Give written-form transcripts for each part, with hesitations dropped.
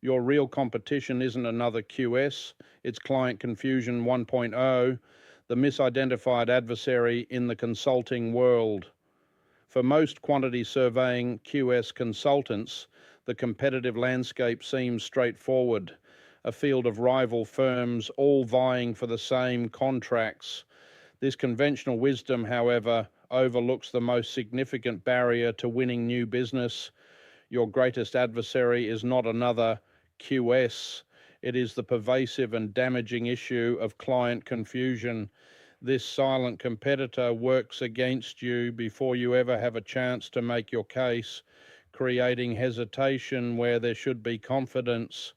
Your real competition isn't another QS, it's client confusion 1.0, the misidentified adversary in the consulting world. For most quantity surveying QS consultants, the competitive landscape seems straightforward, a field of rival firms all vying for the same contracts. This conventional wisdom, however, overlooks the most significant barrier to winning new business. Your greatest adversary is not another QS, it is the pervasive and damaging issue of client confusion. This silent competitor works against you before you ever have a chance to make your case, creating hesitation where there should be confidence.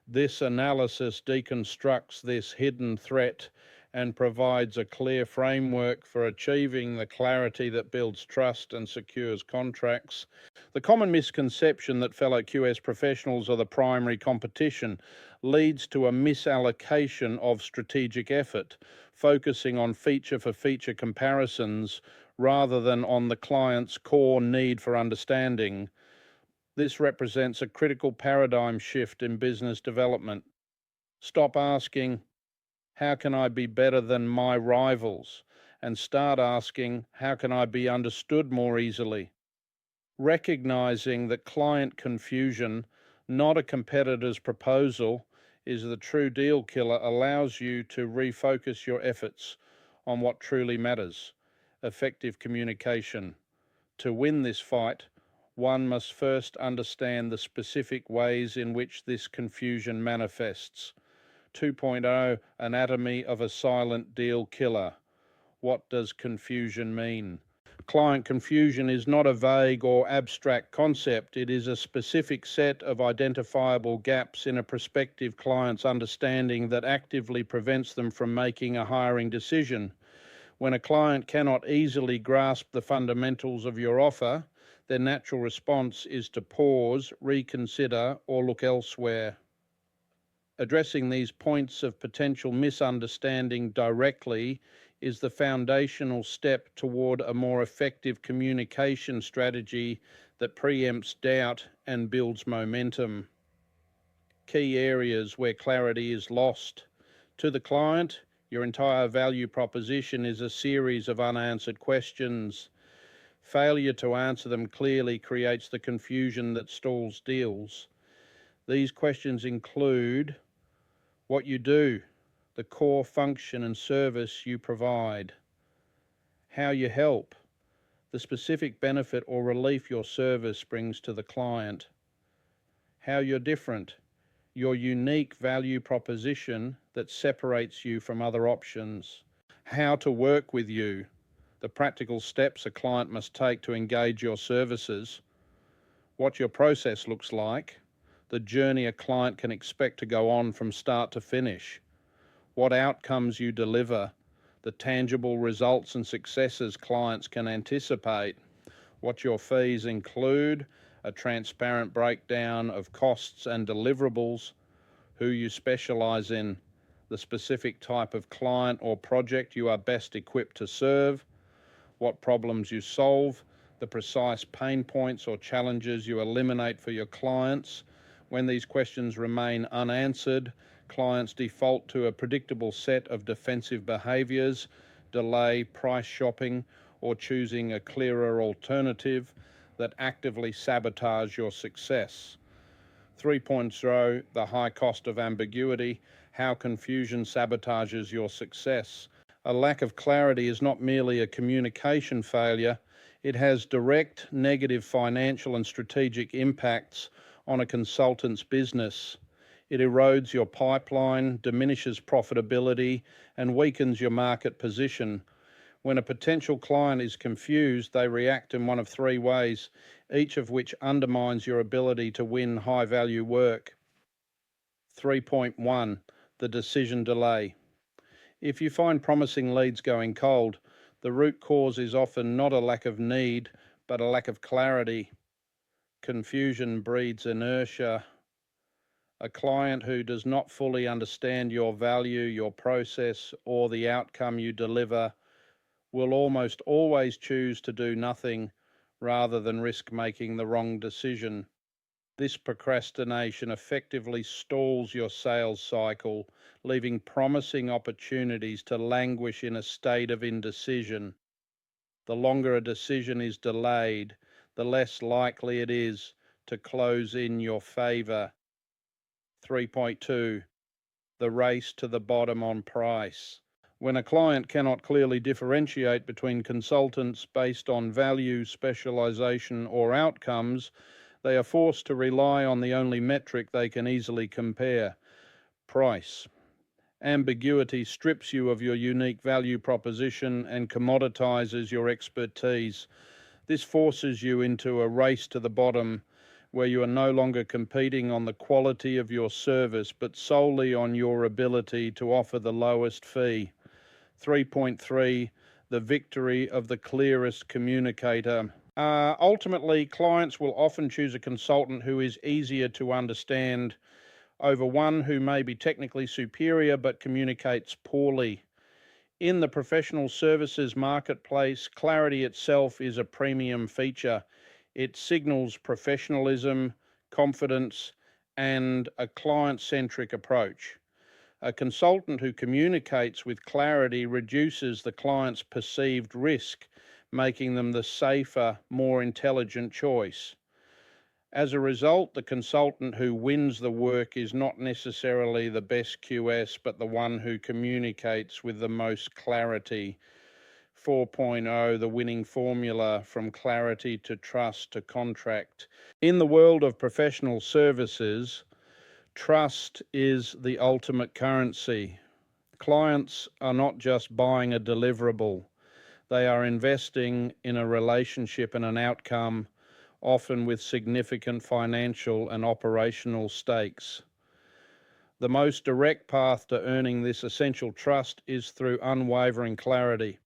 This analysis deconstructs this hidden threat and provides a clear framework for achieving the clarity that builds trust and secures contracts. The common misconception that fellow QS professionals are the primary competition leads to a misallocation of strategic effort, focusing on feature for feature comparisons rather than on the client's core need for understanding. This represents a critical paradigm shift in business development. Stop asking, how can I be better than my rivals? And start asking, how can I be understood more easily? Recognizing that client confusion, not a competitor's proposal, is the true deal killer allows you to refocus your efforts on what truly matters: effective communication. To win this fight, one must first understand the specific ways in which this confusion manifests. 2.0 Anatomy of a Silent Deal Killer. What does confusion mean? Client confusion is not a vague or abstract concept. It is a specific set of identifiable gaps in a prospective client's understanding that actively prevents them from making a hiring decision. When a client cannot easily grasp the fundamentals of your offer, their natural response is to pause, reconsider, or look elsewhere. Addressing these points of potential misunderstanding directly is the foundational step toward a more effective communication strategy that preempts doubt and builds momentum. Key areas where clarity is lost. To the client, your entire value proposition is a series of unanswered questions. Failure to answer them clearly creates the confusion that stalls deals. These questions include what you do, the core function and service you provide, how you help, the specific benefit or relief your service brings to the client, how you're different, your unique value proposition that separates you from other options, how to work with you, the practical steps a client must take to engage your services, what your process looks like, the journey a client can expect to go on from start to finish, what outcomes you deliver, the tangible results and successes clients can anticipate, what your fees include, a transparent breakdown of costs and deliverables, who you specialize in, the specific type of client or project you are best equipped to serve, what problems you solve, the precise pain points or challenges you eliminate for your clients. When these questions remain unanswered, clients default to a predictable set of defensive behaviours, delay price shopping, or choosing a clearer alternative that actively sabotage your success. 3.0 The high cost of ambiguity, how confusion sabotages your success. A lack of clarity is not merely a communication failure, it has direct negative financial and strategic impacts on a consultant's business. It erodes your pipeline, diminishes profitability, and weakens your market position. When a potential client is confused, they react in one of three ways, each of which undermines your ability to win high-value work. 3.1 The decision delay. If you find promising leads going cold, the root cause is often not a lack of need, but a lack of clarity. Confusion breeds inertia. A client who does not fully understand your value, your process, or the outcome you deliver will almost always choose to do nothing rather than risk making the wrong decision. This procrastination effectively stalls your sales cycle, leaving promising opportunities to languish in a state of indecision. The longer a decision is delayed, the less likely it is to close in your favor. 3.2. The race to the bottom on price. When a client cannot clearly differentiate between consultants based on value, specialization, or outcomes, they are forced to rely on the only metric they can easily compare: price. Ambiguity strips you of your unique value proposition and commoditizes your expertise. This forces you into a race to the bottom, where you are no longer competing on the quality of your service, but solely on your ability to offer the lowest fee. 3.3. The victory of the clearest communicator. Ultimately, clients will often choose a consultant who is easier to understand over one who may be technically superior but communicates poorly. In the professional services marketplace, clarity itself is a premium feature. It signals professionalism, confidence, and a client-centric approach. A consultant who communicates with clarity reduces the client's perceived risk, making them the safer, more intelligent choice. As a result, the consultant who wins the work is not necessarily the best QS, but the one who communicates with the most clarity. 4.0, the winning formula: from clarity to trust to contract. In the world of professional services, trust is the ultimate currency. Clients are not just buying a deliverable, they are investing in a relationship and an outcome, often with significant financial and operational stakes. The most direct path to earning this essential trust is through unwavering clarity.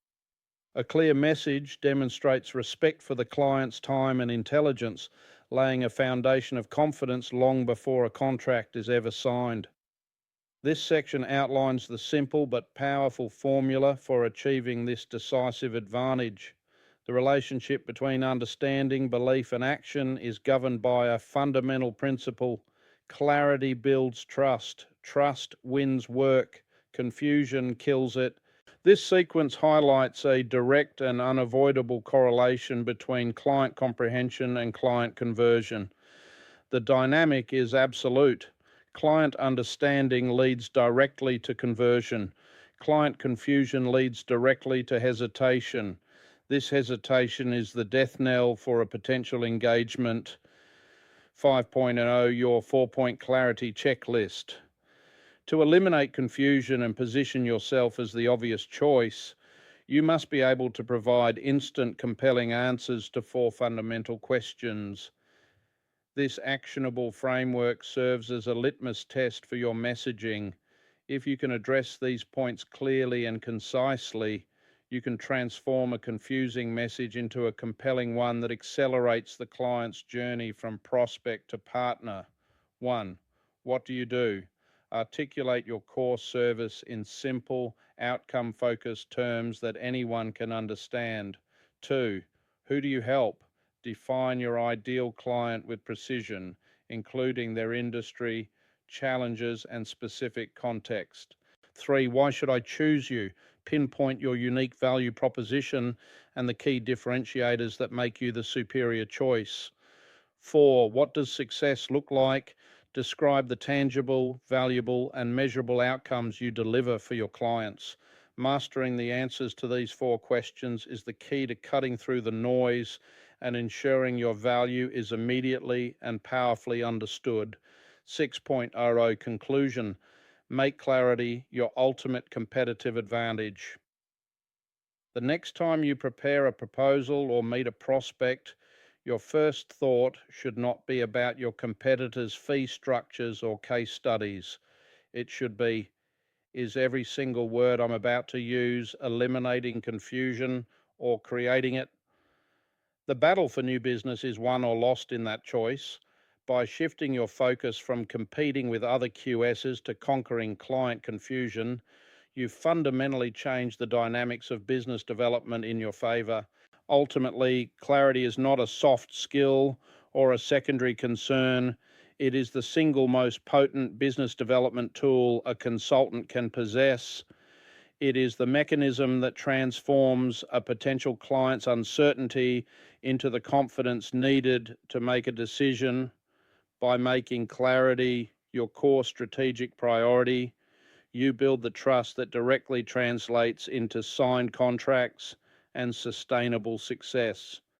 A clear message demonstrates respect for the client's time and intelligence, laying a foundation of confidence long before a contract is ever signed. This section outlines the simple but powerful formula for achieving this decisive advantage. The relationship between understanding, belief, and action is governed by a fundamental principle: clarity builds trust, trust wins work, confusion kills it. This sequence highlights a direct and unavoidable correlation between client comprehension and client conversion. The dynamic is absolute. Client understanding leads directly to conversion. Client confusion leads directly to hesitation. This hesitation is the death knell for a potential engagement. 5.0, your 4-point clarity checklist. To eliminate confusion and position yourself as the obvious choice, you must be able to provide instant, compelling answers to 4 fundamental questions. This actionable framework serves as a litmus test for your messaging. If you can address these points clearly and concisely, you can transform a confusing message into a compelling one that accelerates the client's journey from prospect to partner. 1. What do you do? Articulate your core service in simple, outcome-focused terms that anyone can understand. 2. Who do you help? Define your ideal client with precision, including their industry, challenges, and specific context. 3. Why should I choose you? Pinpoint your unique value proposition and the key differentiators that make you the superior choice. 4. What does success look like? Describe the tangible, valuable, and measurable outcomes you deliver for your clients. Mastering the answers to these 4 questions is the key to cutting through the noise and ensuring your value is immediately and powerfully understood. 6.0 conclusion: make clarity your ultimate competitive advantage. The next time you prepare a proposal or meet a prospect, your first thought should not be about your competitors' fee structures or case studies. It should be: is every single word I'm about to use eliminating confusion or creating it? The battle for new business is won or lost in that choice. By shifting your focus from competing with other QSs to conquering client confusion, you fundamentally change the dynamics of business development in your favor. Ultimately, clarity is not a soft skill or a secondary concern. It is the single most potent business development tool a consultant can possess. It is the mechanism that transforms a potential client's uncertainty into the confidence needed to make a decision. By making clarity your core strategic priority, you build the trust that directly translates into signed contracts and sustainable success.